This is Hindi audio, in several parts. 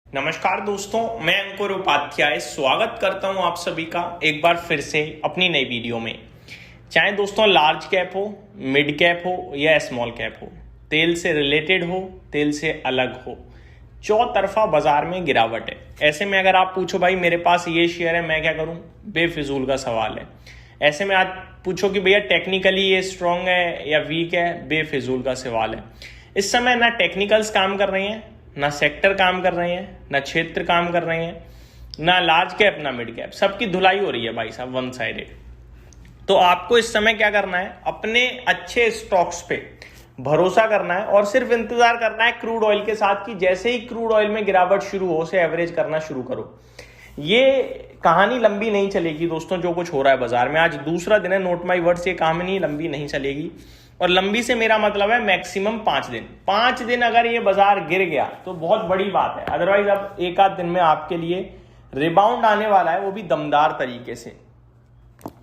नमस्कार दोस्तों, मैं अंकुर उपाध्याय स्वागत करता हूं आप सभी का एक बार फिर से अपनी नई वीडियो में। चाहे दोस्तों लार्ज कैप हो, मिड कैप हो या स्मॉल कैप हो, तेल से रिलेटेड हो, तेल से अलग हो, चौतरफा बाजार में गिरावट है। ऐसे में अगर आप पूछो भाई मेरे पास ये शेयर है मैं क्या करूं, बेफिजूल का सवाल है। ऐसे में आज पूछो कि भैया टेक्निकली ये स्ट्रांग है या वीक है, बेफिजूल का सवाल है। इस समय ना टेक्निकल्स काम कर रहे हैं, ना सेक्टर काम कर रहे हैं, ना क्षेत्र काम कर रहे हैं, ना लार्ज कैप ना मिड कैप, सबकी धुलाई हो रही है भाई साहब, वन साइडेड। तो आपको इस समय क्या करना है, अपने अच्छे स्टॉक्स पे भरोसा करना है और सिर्फ इंतजार करना है क्रूड ऑयल के साथ कि जैसे ही क्रूड ऑयल में गिरावट शुरू हो उसे एवरेज करना शुरू करो। ये कहानी लंबी नहीं चलेगी दोस्तों, जो कुछ हो रहा है बाजार में। आज दूसरा दिन है, नोट माई वर्ड्स, ये कहानी लंबी नहीं चलेगी। और लंबी से मेरा मतलब है मैक्सिमम 5 दिन। 5 दिन अगर ये बाजार गिर गया तो बहुत बड़ी बात है, अदरवाइज अब एक आध दिन में आपके लिए रिबाउंड आने वाला है, वो भी दमदार तरीके से।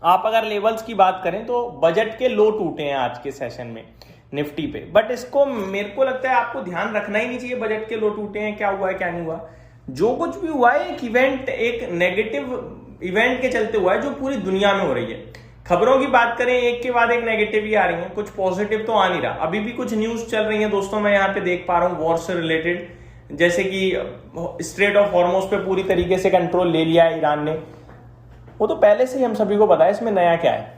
आप अगर लेवल्स की बात करें तो बजट के लो टूटे हैं आज के सेशन में निफ्टी पे, बट इसको मेरे को लगता है आपको ध्यान रखना ही नहीं चाहिए। बजट के लो टूटे हैं, क्या हुआ है क्या नहीं हुआ, जो कुछ भी हुआ है एक इवेंट, एक नेगेटिव इवेंट के चलते हुआ है जो पूरी दुनिया में हो रही है। खबरों की बात करें, एक के बाद एक नेगेटिव ही आ रही है, कुछ पॉजिटिव तो आ नहीं रहा। अभी भी कुछ न्यूज चल रही है दोस्तों, मैं यहाँ पे देख पा रहा हूँ वॉर से रिलेटेड, जैसे कि स्ट्रेट ऑफ हॉर्मुज पे पूरी तरीके से कंट्रोल ले लिया है ईरान ने। वो तो पहले से ही हम सभी को पता है, इसमें नया क्या है।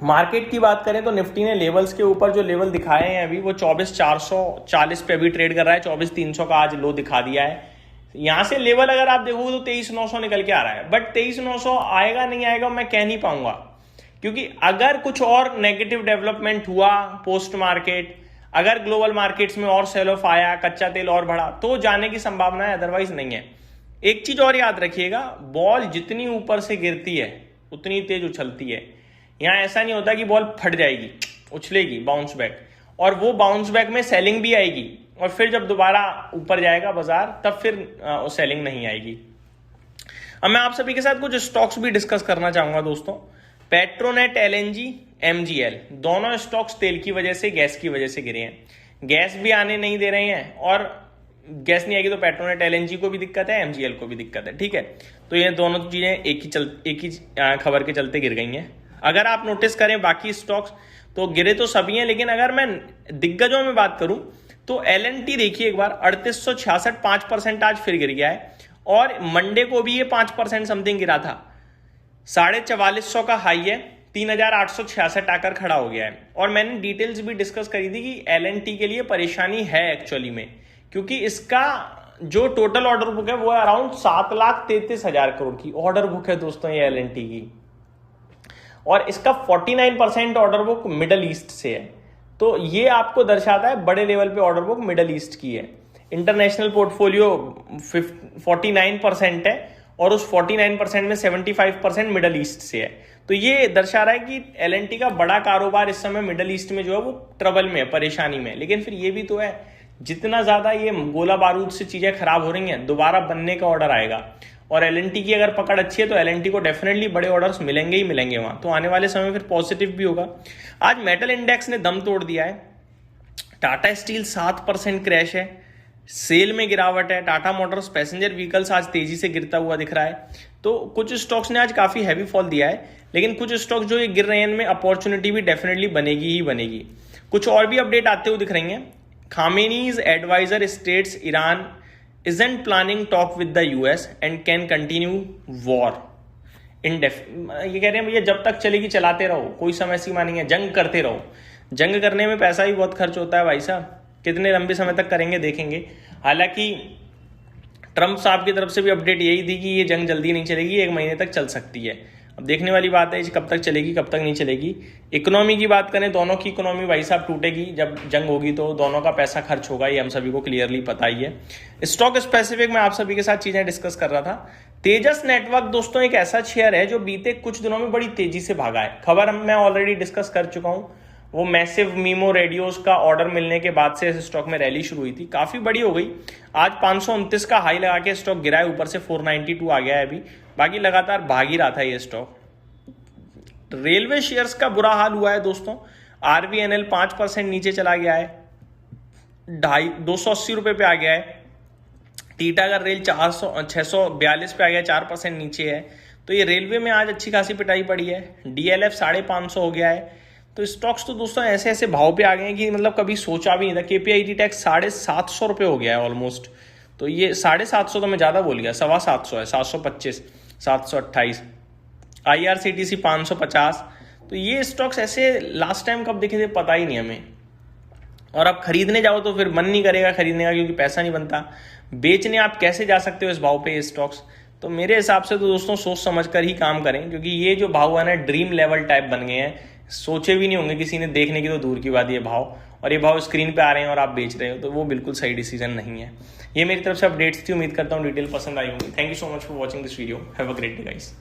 मार्केट की बात करें तो निफ्टी ने लेवल्स के ऊपर जो लेवल दिखाए हैं अभी, वो 24,440 पे अभी ट्रेड कर रहा है। 24,300 का आज लो दिखा दिया है। यहां से लेवल अगर आप देखोगे तो 23,900 निकल के आ रहा है, बट 23,900 आएगा नहीं आएगा मैं कह नहीं पाऊंगा, क्योंकि अगर कुछ और नेगेटिव डेवलपमेंट हुआ पोस्ट मार्केट, अगर ग्लोबल मार्केट्स में और सेल ऑफ आया, कच्चा तेल और बढ़ा, तो जाने की संभावना है, अदरवाइज नहीं है। एक चीज और याद रखिएगा, बॉल जितनी ऊपर से गिरती है उतनी तेज उछलती है। यहां ऐसा नहीं होता कि बॉल फट जाएगी, उछलेगी, बाउंस बैक, और वो बाउंस बैक में सेलिंग भी आएगी, और फिर जब दोबारा ऊपर जाएगा बाजार तब फिर सेलिंग नहीं आएगी। अब मैं आप सभी के साथ कुछ स्टॉक्स भी डिस्कस करना चाहूंगा दोस्तों। पेट्रोनेट, एलएनजी, एमजीएल, दोनों स्टॉक्स तेल की वजह से, गैस की वजह से गिरे हैं। गैस भी आने नहीं दे रहे हैं, और गैस नहीं आएगी तो पेट्रोनेट, एलएनजी को भी दिक्कत है, एमजीएल को भी दिक्कत है। ठीक है, तो ये दोनों चीजें एक ही खबर के चलते गिर गई हैं। अगर आप नोटिस करें बाकी स्टॉक्स तो गिरे तो सभी हैं, लेकिन अगर मैं दिग्गजों में बात करूं तो एलएनटी देखिए एक बार, 3866, 5% आज फिर गिर गया है, और मंडे को भी ये 5% समथिंग गिरा था। 4450 का हाई है, 3866 आकर खड़ा हो गया है। और मैंने डिटेल्स भी डिस्कस करी थी कि एलएनटी के लिए परेशानी है एक्चुअली में, क्योंकि इसका जो टोटल ऑर्डर बुक है वो अराउंड 7,33,000 करोड़ की ऑर्डर बुक है दोस्तों ये एलएनटी की, और इसका 49% ऑर्डर बुक मिडल ईस्ट से है। तो ये आपको दर्शाता है बड़े लेवल पे ऑर्डर बुक मिडल ईस्ट की है। इंटरनेशनल पोर्टफोलियो 49% है, और उस 49% में 75% मिडल ईस्ट से है। तो ये दर्शा रहा है कि एलएनटी का बड़ा कारोबार इस समय मिडल ईस्ट में जो है वो ट्रबल में है, परेशानी में। लेकिन फिर ये भी तो है, जितना ज्यादा ये गोला बारूद से चीजें खराब हो रही हैं, दोबारा बनने का ऑर्डर आएगा, और एलएनटी की अगर पकड़ अच्छी है तो एलएनटी को डेफिनेटली बड़े ऑर्डर्स मिलेंगे ही मिलेंगे वहां, तो आने वाले समय फिर पॉजिटिव भी होगा। आज मेटल इंडेक्स ने दम तोड़ दिया है। टाटा स्टील 7% क्रैश है, सेल में गिरावट है। टाटा मोटर्स, पैसेंजर व्हीकल्स आज तेजी से गिरता हुआ दिख रहा है। तो कुछ स्टॉक्स ने आज काफी हैवी फॉल दिया है, लेकिन कुछ स्टॉक्स जो ये गिर रहे हैं इनमें अपॉर्चुनिटी भी डेफिनेटली बनेगी ही बनेगी। कुछ और भी अपडेट आते हुए दिख रही हैं। Khamenei's adviser states Iran isn't planning talk with the US and can continue war ये कह रहे हैं भैया जब तक चलेगी चलाते रहो, कोई समय सीमा नहीं है, जंग करते रहो। जंग करने में पैसा भी बहुत खर्च होता है भाई साहब, कितने लंबे समय तक करेंगे देखेंगे। हालांकि ट्रंप साहब की तरफ से भी अपडेट यही थी कि ये जंग जल्दी नहीं चलेगी, 1 महीने तक चल सकती है। अब देखने वाली बात है कब तक चलेगी कब तक नहीं चलेगी। इकोनॉमी की बात करें, दोनों की इकोनॉमी भाई साहब टूटेगी जब जंग होगी, तो दोनों का पैसा खर्च होगा, ये हम सभी को क्लियरली पता ही है। स्टॉक स्पेसिफिक में आप सभी के साथ चीजें डिस्कस कर रहा था। तेजस नेटवर्क दोस्तों एक ऐसा शेयर है जो बीते कुछ दिनों में बड़ी तेजी से भागा है। खबर मैं ऑलरेडी डिस्कस कर चुका हूं, वो मैसिव मीमो रेडियोस का ऑर्डर मिलने के बाद से इस स्टॉक में रैली शुरू हुई थी, काफी बड़ी हो गई। आज 529 का हाई लगा के स्टॉक गिरा है, ऊपर से 492 आ गया है अभी, बाकी लगातार भाग ही रहा था ये स्टॉक। रेलवे शेयर्स का बुरा हाल हुआ है दोस्तों। आरवीएनएल 5% नीचे चला गया है, 280 रुपए पे आ गया है। टीटागढ़ रेल 642 पे आ गया, 4% नीचे है। तो ये रेलवे में आज अच्छी खासी पिटाई पड़ी है। DLF 550 हो गया है। तो स्टॉक्स तो दोस्तों ऐसे ऐसे भाव पे आ गए हैं कि मतलब कभी सोचा भी नहीं था। KPIT टैक्स 750 रुपये हो गया है ऑलमोस्ट। तो ये 750 तो मैं ज़्यादा बोल गया, 725 है, 725, 728। IRCTC 550। तो ये स्टॉक्स ऐसे लास्ट टाइम कब देखे थे पता ही नहीं हमें। और आप खरीदने जाओ तो फिर मन नहीं करेगा खरीदने का, क्योंकि पैसा नहीं बनता। बेचने आप कैसे जा सकते हो इस भाव पे ये स्टॉक्स? तो मेरे हिसाब से तो दोस्तों सोच समझ कर ही काम करें, क्योंकि ये जो भाव है ना ड्रीम लेवल टाइप बन गए हैं। सोचे भी नहीं होंगे किसी ने, देखने की तो दूर की बात ये भाव, और ये भाव स्क्रीन पे आ रहे हैं और आप बेच रहे हो, तो वो बिल्कुल सही डिसीजन नहीं है। ये मेरी तरफ से अपडेट्स थी, उम्मीद करता हूँ डिटेल पसंद आई होंगी। Thank you so much for watching this video. Have a great day guys.